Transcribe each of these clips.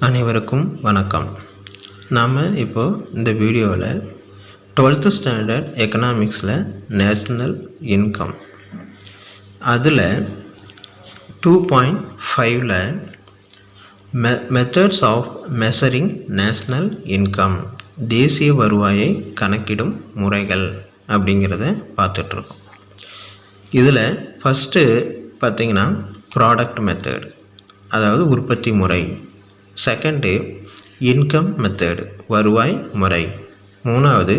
அனைவருக்கும் வணக்கம். நாம் இப்போது இந்த வீடியோவில் 12th ஸ்டாண்டர்ட் எக்கனாமிக்ஸில் நேஷ்னல் இன்கம் அதில் 2.5ல் methods of measuring national income, தேசிய வருவாயை கணக்கிடும் முறைகள் அப்படிங்கிறத பார்த்துட்ருக்கோம். இதில் ஃபஸ்ட்டு பார்த்திங்கன்னா ப்ராடக்ட் மெத்தட், அதாவது உற்பத்தி முறை. செகண்டு இன்கம் மெத்தட், வருவாய் முறை. மூணாவது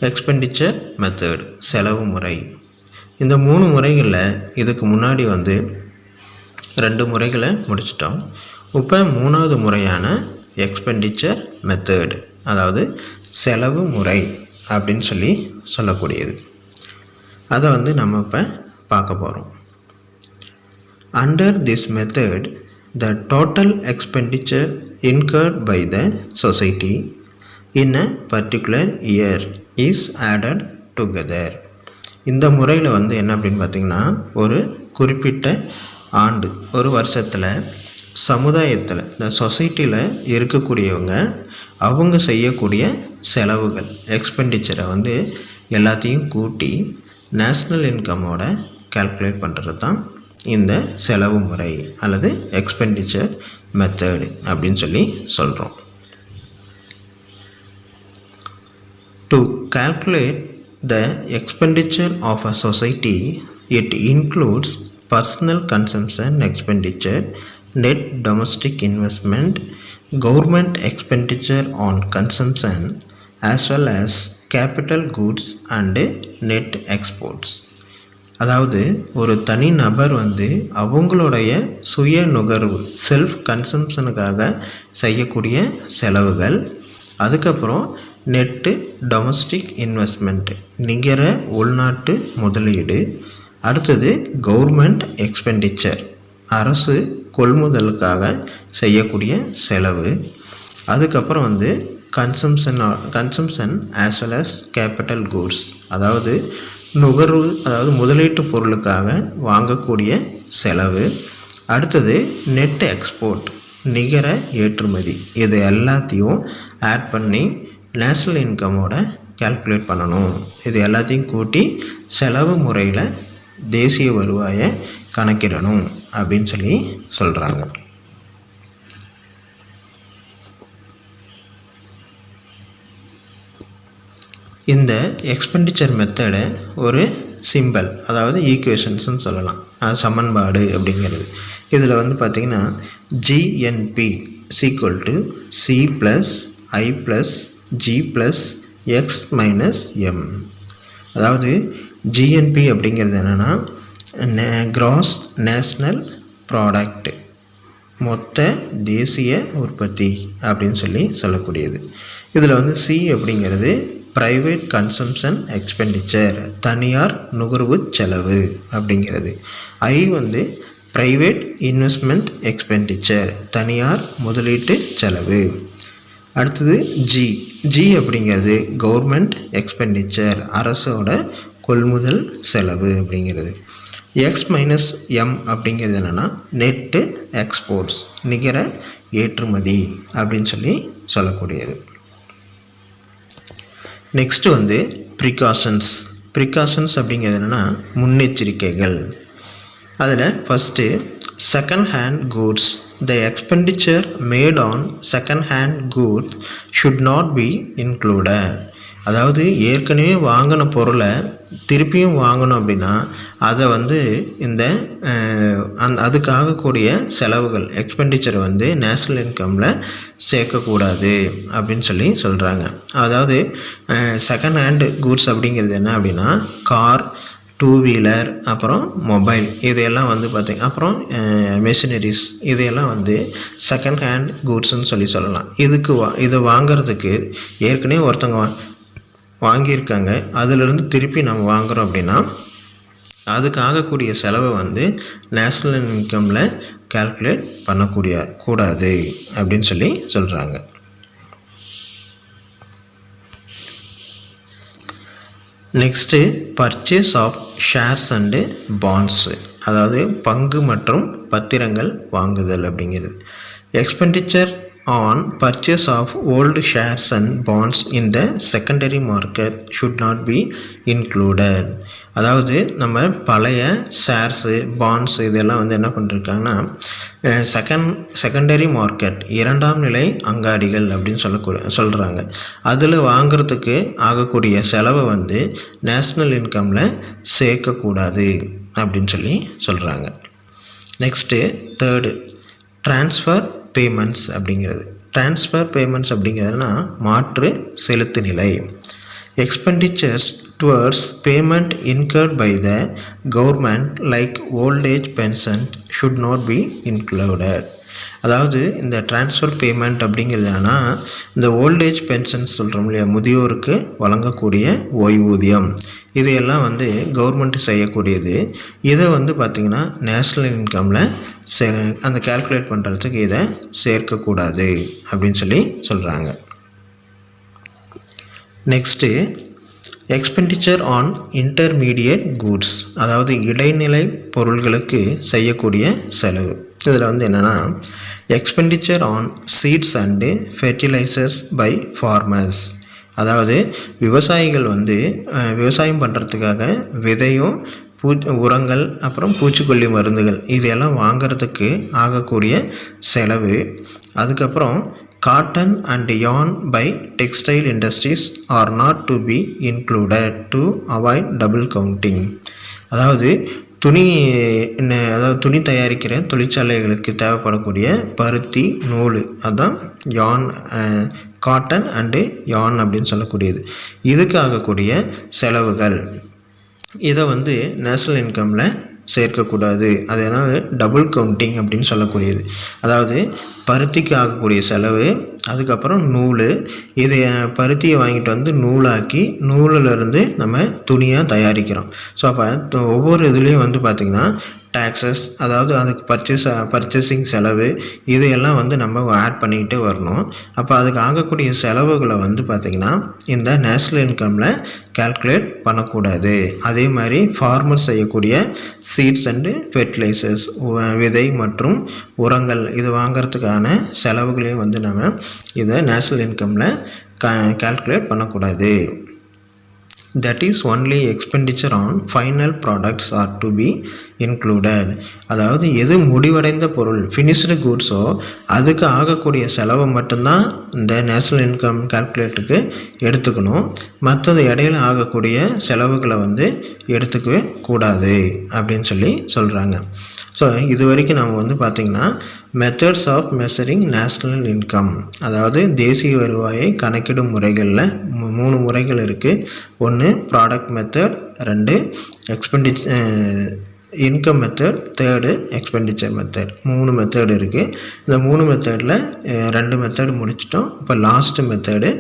எக்ஸ்பெண்டிச்சர் மெத்தட், செலவு முறை. இந்த 3 முறைகளில் இதுக்கு முன்னாடி 2 முறைகளை முடிச்சிட்டோம். இப்போ 3வது முறையான எக்ஸ்பெண்டிச்சர் மெத்தட், அதாவது செலவு முறை அப்படின்னு சொல்லக்கூடியது. அதை நம்ம இப்போ பார்க்க போகிறோம். Under this method, the total expenditure incurred by the society in a particular year is added together. இந்த முறையில் என்ன அப்படின்னு பார்த்திங்கன்னா, ஒரு குறிப்பிட்ட ஆண்டு, ஒரு வருஷத்தில் சமுதாயத்தில், இந்த சொசைட்டியில் இருக்கக்கூடியவங்க அவங்க செய்யக்கூடிய செலவுகள், எக்ஸ்பெண்டிச்சரை எல்லாத்தையும் கூட்டி நேஷ்னல் இன்கமோட கால்குலேட் பண்ணுறது தான் இந்த செலவு முறை அல்லது எக்ஸ்பெண்டிச்சர் மெத்தட் அப்படின்னு சொல்கிறோம். To calculate the expenditure of a society, it includes personal consumption expenditure, net domestic investment, government expenditure on consumption, as well as capital goods and net exports. அதாவது ஒரு தனி நபர் அவங்களுடைய சுய நுகர்வு, செல்ஃப் கன்சம்ஷனுக்காக செய்யக்கூடிய செலவுகள், அதுக்கப்புறம் நெட்டு டொமஸ்டிக் இன்வெஸ்ட்மெண்ட், நிகர உள்நாட்டு முதலீடு, அடுத்தது கவர்மெண்ட் எக்ஸ்பெண்டிச்சர், அரசு கொள்முதலுக்காக செய்யக்கூடிய செலவு, அதுக்கப்புறம் consumption as well as capital goods, அதாவது நுகர்வு, அதாவது முதலீட்டு பொருளுக்காக வாங்கக்கூடிய செலவு, அடுத்தது நெட் எக்ஸ்போர்ட், நிகர ஏற்றுமதி. இது எல்லாத்தையும் ஆட் பண்ணி நேஷ்னல் இன்கமோட கால்குலேட் பண்ணணும். இது எல்லாத்தையும் கூட்டி செலவு முறையில் தேசிய வருவாயை கணக்கிடணும் அப்படின்னு சொல்கிறாங்க. இந்த எக்ஸ்பெண்டிச்சர் மெத்தடை ஒரு சிம்பல், அதாவது ஈக்குவேஷன்ஸ்னு சொல்லலாம், சமன்பாடு அப்படிங்கிறது. இதில் பார்த்திங்கன்னா GNB equal to C plus I plus G plus X minus M. அதாவது ஜிஎன்பி அப்படிங்கிறது என்னென்னா கிராஸ் நேஷ்னல் ப்ராடக்ட், மொத்த தேசிய உற்பத்தி அப்படின்னு சொல்லக்கூடியது. இதில் சி அப்படிங்கிறது ப்ரைவேட் கன்சம்ஷன் எக்ஸ்பெண்டிச்சர், தனியார் நுகர்வு செலவு அப்படிங்கிறது. ஐ ப்ரைவேட் இன்வெஸ்ட்மெண்ட் எக்ஸ்பெண்டிச்சர், தனியார் முதலீட்டு செலவு. அடுத்தது ஜி அப்படிங்கிறது கவர்மெண்ட் எக்ஸ்பெண்டிச்சர், அரசோட கொள்முதல் செலவு அப்படிங்கிறது. எக்ஸ் மைனஸ் எம் அப்படிங்கிறது என்னென்னா நெட்டு எக்ஸ்போர்ட்ஸ், நிகர ஏற்றுமதி அப்படின்னு சொல்லக்கூடியது. நெக்ஸ்ட்டு ப்ரிகாஷன்ஸ் அப்படிங்கிறது என்னென்னா முன்னெச்சரிக்கைகள். அதில் first second hand goods, the expenditure made on second hand goods should not be included. அதாவது ஏற்கனவே வாங்கின பொருளை திருப்பியும் வாங்கணும் அப்படின்னா அதை இந்த அதுக்காக கூடிய செலவுகள், எக்ஸ்பெண்டிச்சரை நேஷ்னல் இன்கமில் சேர்க்கக்கூடாது அப்படின்னு சொல்கிறாங்க. அதாவது செகண்ட் ஹேண்டு கூட்ஸ் அப்படிங்கிறது என்ன அப்படின்னா கார், 2 வீலர், அப்புறம் மொபைல், இதையெல்லாம் பார்த்திங்க, அப்புறம் மெஷினரிஸ், இதையெல்லாம் செகண்ட் ஹேண்ட் கூட்ஸ்ன்னு சொல்லலாம். இதை வாங்கிறதுக்கு ஏற்கனவே ஒருத்தவங்க வாங்கியிருக்காங்க, அதிலிருந்து திருப்பி நம்ம வாங்குகிறோம் அப்படின்னா அதுக்கு ஆகக்கூடிய செலவை நேஷ்னல் இன்கமில் கால்குலேட் கூடாது அப்படின்னு சொல்கிறாங்க. Next purchase of shares and bonds, அதாவது பங்கு மற்றும் பத்திரங்கள் வாங்குதல் அப்படிங்கிறது. Expenditure on purchase of old shares and bonds in the secondary market should not be included. அதாவது நம்ம பழைய ஷேர்ஸு பாண்ட்ஸ் இதெல்லாம் வந்து என்ன பண்ணிருக்காங்கன்னா செகண்டரி மார்க்கெட் இரண்டாம் நிலை அங்காடிகள் அப்படின்னு சொல்கிறாங்க. அதில் வாங்கிறதுக்கு ஆகக்கூடிய செலவை வந்து நேஷ்னல் இன்கமில் சேர்க்கக்கூடாது அப்படின்னு சொல்கிறாங்க. நெக்ஸ்ட்டு தேர்டு ட்ரான்ஸ்ஃபர் பேமெண்ட்ஸ் அப்படிங்கிறது. ட்ரான்ஸ்ஃபர் பேமெண்ட்ஸ் அப்படிங்கிறதுனா மாற்று செலுத்து நிலை. Expenditures towards payment incurred by the government like old age pension should not be included. அதாவது இந்த ட்ரான்ஸ்ஃபர் பேமெண்ட் அப்படிங்கிறது என்னென்னா இந்த ஓல்டேஜ் பென்ஷன்ஸ் சொல்கிறோம் இல்லையா, முதியோருக்கு வழங்கக்கூடிய ஓய்வூதியம், இதையெல்லாம் வந்து கவர்மெண்ட் செய்யக்கூடியது. இதை வந்து பார்த்திங்கன்னா நேஷ்னல் இன்கமில் அந்த கால்குலேட் பண்ணுறதுக்கு இதை சேர்க்கக்கூடாது அப்படின்னு சொல்கிறாங்க. Next expenditure on intermediate goods, அதாவது இடைநிலை பொருள்களுக்கு செய்யக்கூடிய செலவு. இதில் வந்து என்னென்னா expenditure on seeds and fertilisers by farmers, அதாவது விவசாயிகள் வந்து விவசாயம் பண்ணுறதுக்காக விதையும் உரங்கள் அப்புறம் பூச்சிக்கொல்லி மருந்துகள் இதெல்லாம் வாங்கிறதுக்கு ஆகக்கூடிய செலவு. அதுக்கப்புறம் cotton and yarn by textile industries are not to be included to avoid double counting. அதாவது துணி தயாரிக்கிற தொழிற்சாலைகளுக்கு தேவைப்படக்கூடிய பருத்தி நூல், அதுதான் யார்ன், காட்டன் அண்டு யார்ன் அப்படின்னு சொல்லக்கூடியது. இதுக்கு ஆகக்கூடிய செலவுகள் இதை வந்து நேஷ்னல் இன்கமில் சேர்க்கக்கூடாது. அது என்ன டபுள் கவுண்டிங் அப்படின்னு சொல்லக்கூடியது. அதாவது பருத்திக்கு ஆகக்கூடிய செலவு, அதுக்கப்புறம் நூல், இதை பருத்தியை வாங்கிட்டு வந்து நூலாக்கி நூலிலிருந்து நம்ம துணியாக தயாரிக்கிறோம். ஸோ அப்போ ஒவ்வொரு இதுலேயும் வந்து பார்த்திங்கன்னா டேக்ஸஸ், அதாவது அதுக்கு பர்ச்சேசிங் செலவு இதையெல்லாம் வந்து நம்ம ஆட் பண்ணிக்கிட்டே வரணும். அப்போ அதுக்கு ஆகக்கூடிய செலவுகளை வந்து பார்த்திங்கன்னா இந்த நேஷ்னல் இன்கமில் கால்குலேட் பண்ணக்கூடாது. அதே மாதிரி ஃபார்மர் செய்யக்கூடிய சீட்ஸ் அண்டு ஃபெர்டிலைசர்ஸ், விதை மற்றும் உரங்கள் இது வாங்கிறதுக்கான செலவுகளையும் வந்து நம்ம இதை நேஷ்னல் இன்கமில் கால்குலேட் பண்ணக்கூடாது. That is only expenditure on final products are to be included. அதாவது எது முடிவடைந்த பொருள் ஃபினிஷ்டு கூட்ஸோ அதுக்கு ஆகக்கூடிய செலவை மட்டும்தான் இந்த நேஷ்னல் இன்கம் கால்குலேட்டுக்கு எடுத்துக்கணும். மற்றது இடையில ஆகக்கூடிய செலவுகளை வந்து எடுத்துக்கவே கூடாது அப்படின்னு சொல்கிறாங்க. ஸோ இது வரைக்கும் நம்ம வந்து பார்த்திங்கன்னா methods of measuring national income, அதாவது தேசிய வருவாயை கணக்கிடும் முறைகளில் 3 முறைகள் இருக்குது. 1 product method, 2 income method, 3 expenditure method. 3 method இருக்குது. இந்த 3 மெத்தடில் 2 மெத்தடு முடிச்சிட்டோம். இப்போ லாஸ்ட் மெத்தடு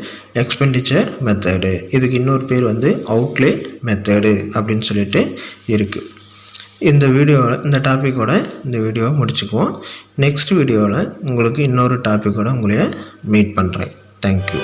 எக்ஸ்பெண்டிச்சர் மெத்தடு. இதுக்கு இன்னொரு பேர் வந்து அவுட்லே மெத்தடு அப்படின்னு இருக்குது. இந்த டாப்பிக்கோட இந்த வீடியோவை முடிச்சுக்குவோம். நெக்ஸ்ட் வீடியோவில் உங்களுக்கு இன்னொரு டாப்பிக்கோட உங்களைய மீட் பண்ணுறேன். தேங்க்யூ.